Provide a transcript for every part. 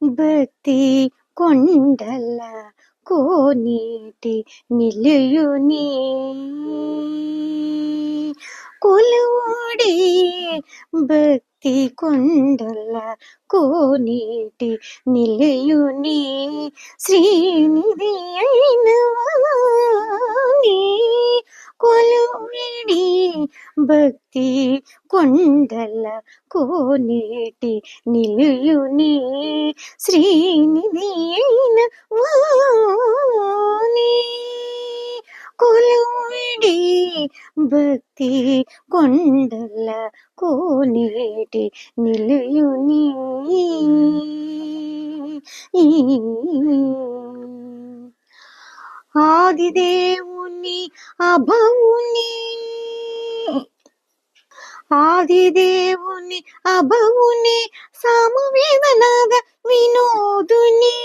భక్తి కొండల కోనేటి నిలయుని కొలువుడి భక్తి కొండల కోనేటి నిలయుని శ్రీనిధి అయిన వాణి కొలువిడి భక్తి కొండల కోనేటి నిలయుని శ్రీనిధి అయిన వాణి కొలువిడి భక్తి కొండల కోనేటి నిలయుని ఆదిదేవుని అభవుని ఆదిదేవుని అభవుని సామవేదనాద వినోదుని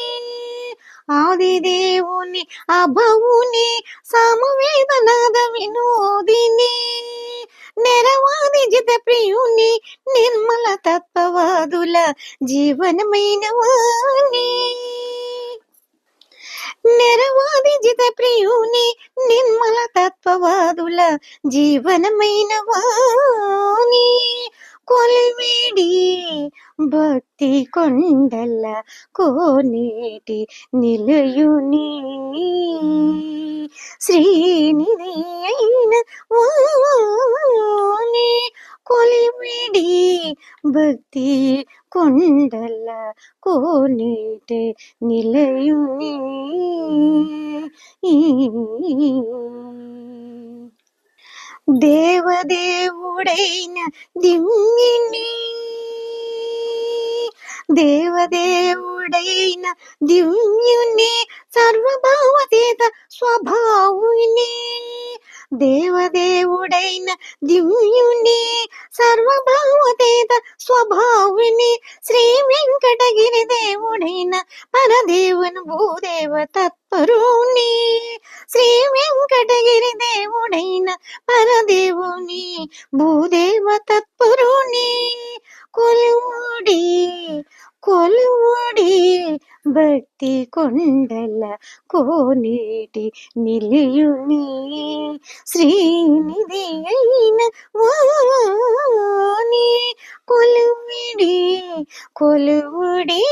ఆదిదేవుని అభవుని సామవేదనాద వినోదిని నెరవాది జిత ప్రియుని నిర్మల తత్వవాదుల జీవనమైన వాణి నెరవాది జిత ప్రియుని నిర్మల తత్వవాదుల జీవనమైన వాణి కొలివిడి భక్తి కొండల కోనేటి నిలయుని శ్రీనిధి అయిన వాణి కొలివిడి భక్తి కొండల కోనేటి నిలయుని దేవదేవుడైన దివ్యుని దేవదేవుడైన దివ్యుని సర్వభావతీత స్వభావుని దేవదేవుడైన దివ్యుని సర్వభావతీత స్వభావిని శ్రీ వెంకటగిరి దేవుడైన పరదేవుని భూదేవ తత్పరుని శ్రీ వెంకటగిరి దేవుడైన పరదేవుని భూదేవ తత్పరుని కొలువుడి కొలువుడి భక్తి కొండల కోనేటి నిలయుని శ్రీనిధి అయిన వాణి కొలువిడి కొలువుడి